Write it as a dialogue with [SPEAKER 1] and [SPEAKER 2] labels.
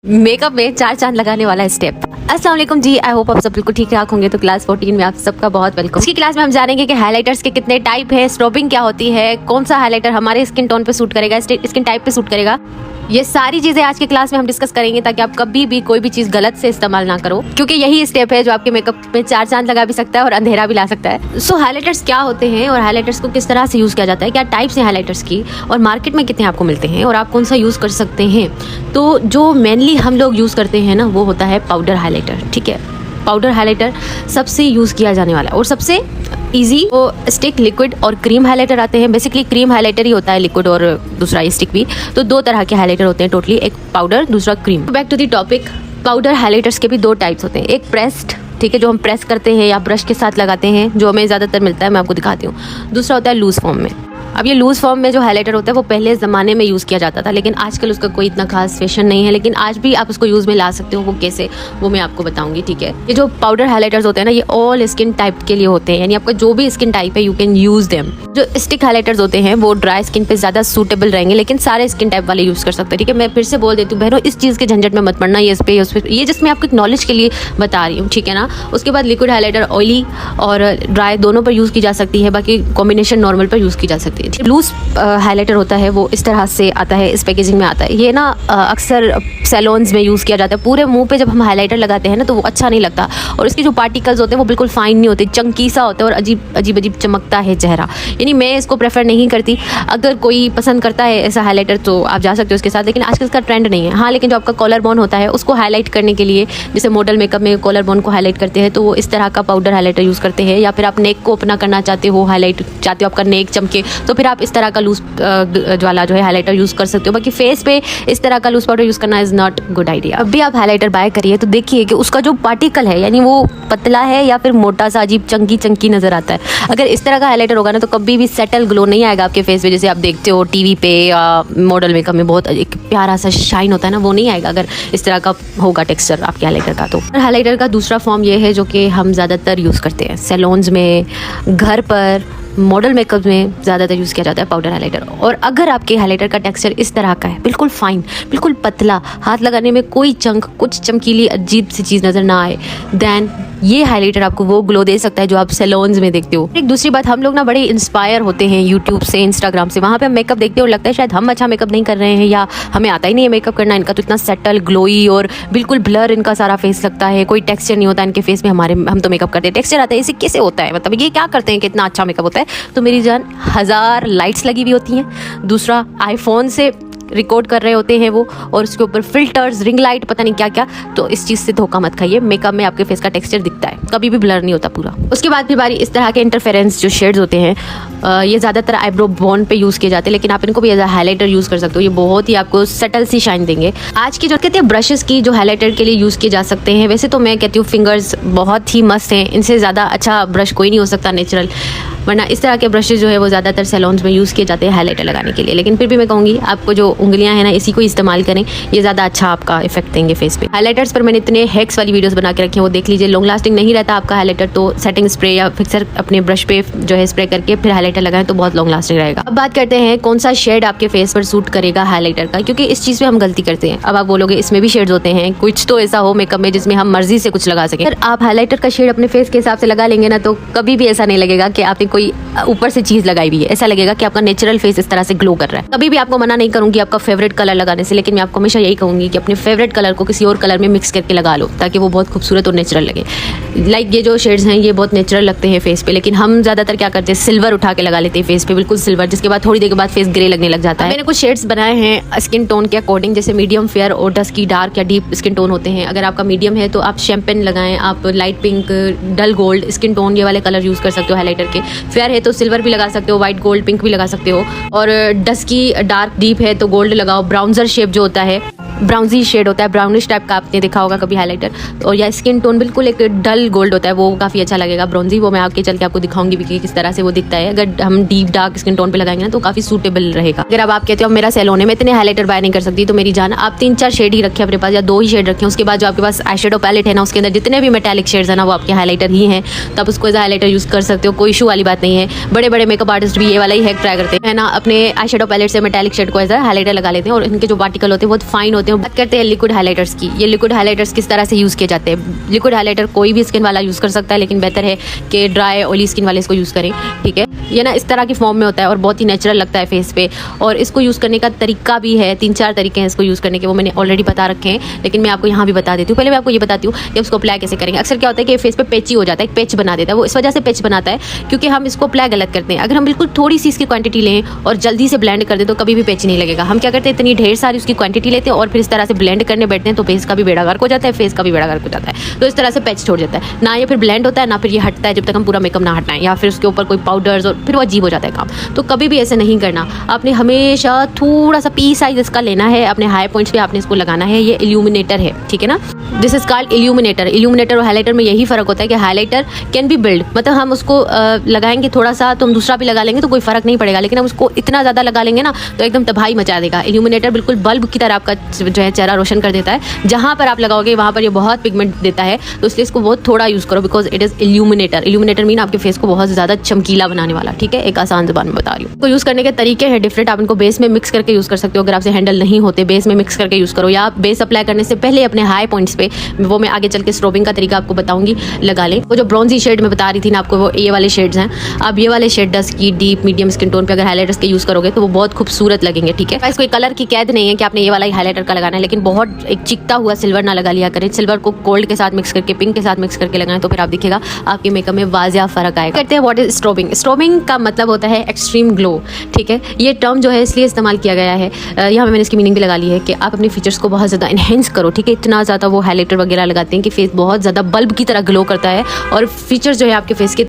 [SPEAKER 1] Makeup में 4 चांद लगाने वाला स्टेप। अस्सलाम वालेकुम जी, आई होप आप सब बिल्कुल ठीक ठाक होंगे। तो क्लास 14 में आप सबका बहुत वेलकम। इसकी क्लास में हम जानेंगे कि हाइलाइटर्स के कितने टाइप है, स्ट्रोबिंग क्या होती है, कौन सा हाइलाइटर हमारे स्किन टोन पे सूट करेगा, स्किन टाइप पे सूट करेगा। ये सारी चीजें आज के क्लास में हम डिस्कस करेंगे ताकि आप कभी भी कोई भी चीज गलत से इस्तेमाल ना करो, क्योंकि यही स्टेप है जो आपके मेकअप में 4 चांद लगा भी सकता है और अंधेरा भी ला सकता है। सो हाइलाइटर्स क्या होते हैं और हाइलाइटर्स को किस तरह से यूज किया जाता है, क्या टाइप्स हैं हाइलाइटर्स की और मार्केट में कितने आपको मिलते हैं और आप कौन सा यूज कर सकते हैं। तो जो मेनली हम लोग यूज करते हैं ना, वो होता है पाउडर हाइलाइटर। ठीक है, पाउडर हाइलाइटर सबसे यूज किया जाने वाला और सबसे इजी। वो स्टिक, लिक्विड और क्रीम हाइलाइटर आते हैं। बेसिकली क्रीम हाइलाइटर ही होता है, लिक्विड और दूसरा स्टिक भी। तो 2 तरह के हाइलाइटर होते हैं टोटली, एक पाउडर, दूसरा cream. Back to the topic, powder highlighters के भी 2 टाइप्स होते हैं। एक प्रेस्ड, ठीक है, जो हम प्रेस करते हैं या ब्रश के साथ लगाते हैं, जो हमें ज़्यादातर मिलता है, मैं आपको दिखाती हूँ। दूसरा होता है लूज फॉर्म में। अब ये लूज फॉर्म में जो हाइलाइटर होता है वो पहले ज़माने में यूज़ किया जाता था, लेकिन आजकल उसका कोई इतना खास फैशन नहीं है। लेकिन आज भी आप उसको यूज़ में ला सकते हो। वो कैसे, वो मैं आपको बताऊंगी। ठीक है, ये जो पाउडर हाइलाइटर्स होते हैं ना, ये ऑल स्किन टाइप के लिए होते हैं, यानी आपका जो भी स्किन टाइप है यू कैन यूज़ देम। जो स्टिक हाइलाइटर्स होते हैं वो ड्राई स्किन पे ज़्यादा सूटेबल रहेंगे, लेकिन सारे स्किन टाइप वाले यूज़ कर सकते हैं। ठीक है, मैं फिर से बोल देती हूँ बहनों, इस चीज़ के झंझट में मत पड़ना, ये इस पे उस पे, ये जस्ट मैं आपको नॉलेज के लिए बता रही हूँ। ठीक है ना। उसके बाद लिक्विड हाइलाइटर ऑयली और ड्राई दोनों पर यूज़ की जा सकती है, बाकी कॉम्बिनेशन नॉर्मल पर यूज़ की जा सकती है। लूज हाइलाइटर होता है वो इस तरह से आता है, इस पैकेजिंग में आता है। ये ना अक्सर सैलून्स में यूज़ किया जाता है। पूरे मुंह पे जब हम हाइलाइटर लगाते हैं ना तो वो अच्छा नहीं लगता, और इसके जो पार्टिकल्स होते हैं वो बिल्कुल फाइन नहीं होते, चंकी सा होता है और अजीब चमकता है चेहरा। यानी मैं इसको प्रेफर नहीं करती। अगर कोई पसंद करता है ऐसा हाइलाइटर तो आप जा सकते हो उसके साथ, लेकिन आजकल इसका ट्रेंड नहीं है। हाँ, लेकिन जो आपका कॉलर बोन होता है उसको हाईलाइट करने के लिए, जैसे मॉडल मेकअप में कॉलर बोन को हाईलाइट करते हैं, तो वो इस तरह का पाउडर हाइलाइटर यूज़ करते हैं। या फिर आप नेक को अपना करना चाहते हो, हाईलाइट चाहते हो आपका नेक चमके, तो फिर आप इस तरह का लूज वाला जो है हाइलाइटर यूज़ कर सकते हो। बाकी फेस पे इस तरह का लूज पाउडर यूज़ करना इज़ नॉट गुड आइडिया। अब भी आप हाइलाइटर बाय करिए तो देखिए कि उसका जो पार्टिकल है, यानी वो पतला है या फिर मोटा सा अजीब चंकी नजर आता है। अगर इस तरह का हाइलाइटर होगा ना तो कभी भी सेटल ग्लो नहीं आएगा आपके फेस पे, जैसे आप देखते हो टीवी पे या मॉडल मेकअप में बहुत एक प्यारा सा शाइन होता है ना, वो नहीं आएगा अगर इस तरह का होगा टेक्सचर आपके हाइलाइटर का। तो हाइलाइटर का दूसरा फॉर्म ये है जो कि हम ज़्यादातर यूज़ करते हैं सैलून्स में, घर पर, मॉडल मेकअप में ज़्यादातर यूज़ किया जाता है पाउडर हाइलाइटर। और अगर आपके हाइलाइटर का टेक्सचर इस तरह का है, बिल्कुल फाइन, बिल्कुल पतला, हाथ लगाने में कोई कुछ चमकीली अजीब सी चीज़ नज़र ना आए, देन ये हाइलाइटर आपको वो ग्लो दे सकता है जो आप सैलून्स में देखते हो। एक दूसरी बात, हम लोग ना बड़े इंस्पायर होते हैं यूट्यूब से, इंस्टाग्राम से। वहाँ पे हम मेकअप देखते हैं और लगता है शायद हम अच्छा मेकअप नहीं कर रहे हैं या हमें आता ही नहीं है मेकअप करना। इनका तो इतना सेटल, ग्लोई और बिल्कुल ब्लर इनका सारा फेस लगता है, कोई टेक्सचर नहीं होता इनके फेस में। हम तो मेकअप करते हैं, टेक्सचर आता है, इसे कैसे होता है, मतलब ये क्या करते हैं कि इतना अच्छा मेकअप होता है। तो मेरी जान, 1000 लाइट्स लगी हुई होती हैं। दूसरा, आईफोन से रिकॉर्ड कर रहे होते हैं वो, और उसके ऊपर फिल्टर्स, रिंग लाइट, पता नहीं क्या क्या। तो इस चीज़ से धोखा मत खाइए। मेकअप में आपके फेस का टेक्सचर दिखता है, कभी भी ब्लर नहीं होता पूरा। उसके बाद फिर बारी इस तरह के इंटरफेरेंस जो शेड्स होते हैं, ये ज़्यादातर आईब्रो बोन पे यूज़ किए जाते हैं, लेकिन आप इनको भी एज अ हाइलाइटर यूज़ कर सकते हो। ये बहुत ही आपको सटल सी शाइन देंगे। आज की जो कहते हैं ब्रशेस की जो हाइलाइटर के लिए यूज़ किए जा सकते हैं, वैसे तो मैं कहती हूँ फिंगर्स बहुत ही मस्त हैं, इनसे ज़्यादा अच्छा ब्रश कोई नहीं हो सकता नेचुरल। वरना इस तरह के ब्रशेज जो है वो ज़्यादातर सैलून्स में यूज़ किए जाते हैं हाइलाइटर लगाने के लिए। लेकिन फिर भी मैं कहूँगी आपको जो उंगलियां हैं ना, इसी को इस्तेमाल करें, ये ज़्यादा अच्छा आपका इफेक्ट देंगे फेस पे। हाइलाइटर्स पर मैंने इतने हैक्स वाली वीडियोस बना के रखे हैं, वो देख लीजिए। लॉन्ग लास्टिंग नहीं रहता आपका हाइलाइटर, तो सेटिंग स्प्रे या फिक्सर अपने ब्रश पे जो है स्प्रे करके फिर हाइलाइटर लगाएं तो बहुत लॉन्ग लास्टिंग रहेगा। अब बात करते हैं कौन सा शेड आपके फेस पर सूट करेगा हाइलाइटर का, क्योंकि इस चीज़ पे हम गलती करते हैं। अब आप बोलोगे इसमें भी शेड्स होते हैं, कुछ तो ऐसा हो मेकअप में जिसमें हम मर्जी से कुछ लगा सकें। अगर आप हाइलाइटर का शेड अपने फेस के हिसाब से लगा लेंगे ना, तो कभी भी ऐसा नहीं लगेगा कि आपने कोई ऊपर से चीज लगाई हुई है। ऐसा लगेगा कि आपका नेचुरल फेस इस तरह से ग्लो कर रहा है। कभी भी आपको मना नहीं करूंगी आपका फेवरेट कलर लगाने से, लेकिन मैं आपको हमेशा यही कहूंगी कि अपने फेवरेट कलर को किसी और कलर में मिक्स करके लगा लो, ताकि वो बहुत खूबसूरत और नेचुरल लगे। लाइक ये जो शेड्स हैं ये बहुत नेचुरल लगते हैं फेस पे, लेकिन हम ज्यादातर क्या करते हैं, सिल्वर उठा के लगा लेते हैं फेस पे, बिल्कुल सिल्वर, जिसके बाद थोड़ी देर के बाद फेस ग्रे लगने लग जाता है। मैंने कुछ शेड्स बनाए हैं स्किन टोन के अकॉर्डिंग, जैसे मीडियम, फेयर और डस्की, डार्क या डीप स्किन टोन होते हैं। अगर आपका मीडियम है तो आप शैम्पेन लगाएं, आप light pink, dull gold skin tone ये वाले कलर यूज कर सकते हो हाइलाइटर के। फेयर है तो सिल्वर भी लगा सकते हो, व्हाइट, गोल्ड, पिंक भी लगा सकते हो। और डस्की, डार्क, डीप है तो गोल्ड लगाओ। ब्राउन्जर शेप जो होता है, ब्राउनजी शेड होता है, ब्राउनिश टाइप का आपने देखा होगा कभी हाइलाइटर, और या स्किन टोन बिल्कुल एक डल गोल्ड होता है, वो काफ़ी अच्छा लगेगा। ब्राउनजी वो मैं आगे चल के आपको दिखाऊंगी भी कि किस तरह से वो दिखता है। अगर हम डीप डार्क स्किन टोन पे लगाएंगे ना तो काफ़ी सूटेबल रहेगा। अगर आप कहते हो मेरा सैलून है, मैं इतने हाइलाइटर बाय नहीं कर सकती, तो मेरी जान आप 3-4 शेड ही रखें अपने पास, या 2 ही शेड रखें। उसके बाद जो आपके पास आई शेडो पैलेट है ना, उसके अंदर जितने भी मेटालिक शेड्स है ना वो आपके हाइलाइटर ही हैं, तो आप उसको एज हाइलाइटर यूज़ कर सकते हो, कोई इशू वाली बात नहीं है। बड़े बड़े मेकअप आर्टिस्ट भी ये वाला ही हैक ट्राई करते हैं ना, अपने आई शेडो पैलेट से मेटालिक शेड को एज हाईलाइटर लगा लेते हैं और इनके जो पार्टिकल होते हैं बहुत फाइन होते हैं। बात करते हैं लिक्विड हाईलाइटर्स की। ये लिक्विड हाईलाइटर्स किस तरह से यूज़ किए जाते हैं। लिक्विड हाईलाइटर कोई भी स्किन वाला यूज़ कर सकता है, लेकिन बेहतर है कि ड्राई ऑयली स्किन वाले इसको यूज़ करें, ठीक है। ये ना इस तरह की फॉर्म में होता है और बहुत ही नेचुरल लगता है फेस पे, और इसको यूज़ करने का तरीका भी है, 3-4 तरीके हैं इसको यूज़ करने के, वो मैंने ऑलरेडी बता रखे हैं, लेकिन मैं आपको यहाँ भी बता देती हूँ। पहले मैं आपको ये बताती हूँ कि उसको अप्लाई कैसे करेंगे। अक्सर क्या होता है कि फेस पे पेची हो जाता है, एक पेच बना देता है। वो इस वजह से पेच बनाता है क्योंकि हम इसको अप्लाई गलत करते हैं। अगर हम बिल्कुल थोड़ी सी इसकी क्वांटिटी लें और जल्दी से ब्लेंड कर दें तो कभी भी पेच नहीं लगेगा। हम क्या करते हैं, इतनी ढेर सारी उसकी क्वांटिटी लेते हैं और फिर इस तरह से ब्लेंड करने बैठते हैं तो फेस का भी बेड़ा गर्क हो जाता है, फेस का भी बेड़ा गर्क हो जाता है। तो इस तरह से पेच छोड़ जाता है ना, ये फिर ब्लेंड होता है ना फिर ये हटता है जब तक हम पूरा मेकअप ना हटाएं, या फिर उसके ऊपर कोई पाउडर्स, और फिर वो अजीब हो जाता है काम। तो कभी भी ऐसे नहीं करना। आपने हमेशा थोड़ा सा पी साइज इसका लेना है, अपने हाई पॉइंट्स पे आपने इसको लगाना है। ये इल्यूमिनेटर है, ठीक है ना, this is called illuminator. Illuminator और हाईलाइटर में यही फर्क होता है कि हाईलाइटर कैन बी बिल्ड, मतलब हम उसको लगाएंगे थोड़ा सा तो हम दूसरा भी लगा लेंगे तो कोई फर्क नहीं पड़ेगा, लेकिन हम उसको इतना ज़्यादा लगा लेंगे ना तो एकदम तबाही मचा देगा। इल्यूमिनेटर बिल्कुल बल्ब की तरह आपका जो है चेहरा रोशन कर देता है। जहाँ पर आप लगाओगे वहाँ पर ये बहुत पिगमेंट देता है, तो इसलिए इसको बहुत थोड़ा यूज़ करो, because it is illuminator. Illuminator mean आपके फेस को बहुत ज़्यादा चमकीला बनाने वाला, ठीक है। एक आसान ज़बान में बता रही हूँ। तो यूज़ करने के तरीके हैं डिफरेंट। आप इनको बेस में मिक्स करके यूज़ कर सकते हो, अगर आपसे हैंडल नहीं होते बेस में मिक्स करके यूज़ करो, या बेस अप्लाई करने से पहले अपने हाई पॉइंट्स पे, वो मैं आगे चल के स्ट्रोबिंग का तरीका आपको बताऊंगी, लगा लें। वो जो ब्रॉन्जी शेड में बता रही थी ना आपको, वो ये वाले शेड्स हैं। अब ये वाले शेड डस्ट की डीप मीडियम स्किन टोन पे अगर हाईलाइटर्स के यूज़ करोगे तो वो बहुत खूबसूरत लगेंगे, ठीक है। कोई कलर की कैद नहीं है कि आपने ये वाला ही हाईलाइटर का लगाना है, लेकिन बहुत एक चिकता हुआ सिल्वर ना लगा लिया करें। सिल्वर को गोल्ड के साथ मिक्स करके, पिंक के साथ मिक्स करके लगाएं तो फिर आप देखिएगा आपके मेकअप में वाजिया फर्क आएगा। कहते हैं व्हाट इज स्ट्रोबिंग। स्ट्रोबिंग का मतलब होता है एक्सट्रीम ग्लो, ठीक है। ये टर्म जो है इसलिए इस्तेमाल किया गया है, यहाँ मैंने इसकी मीनिंग भी लगा ली है कि आप अपने फीचर्स को बहुत ज़्यादा इनहेंस करो, ठीक है। इतना ज़्यादा वो हाईलाइटर वगैरह लगाते हैं कि फेस बहुत ज़्यादा बल्ब की तरह ग्लो करता है और फीचर्स जो है आपके फेस के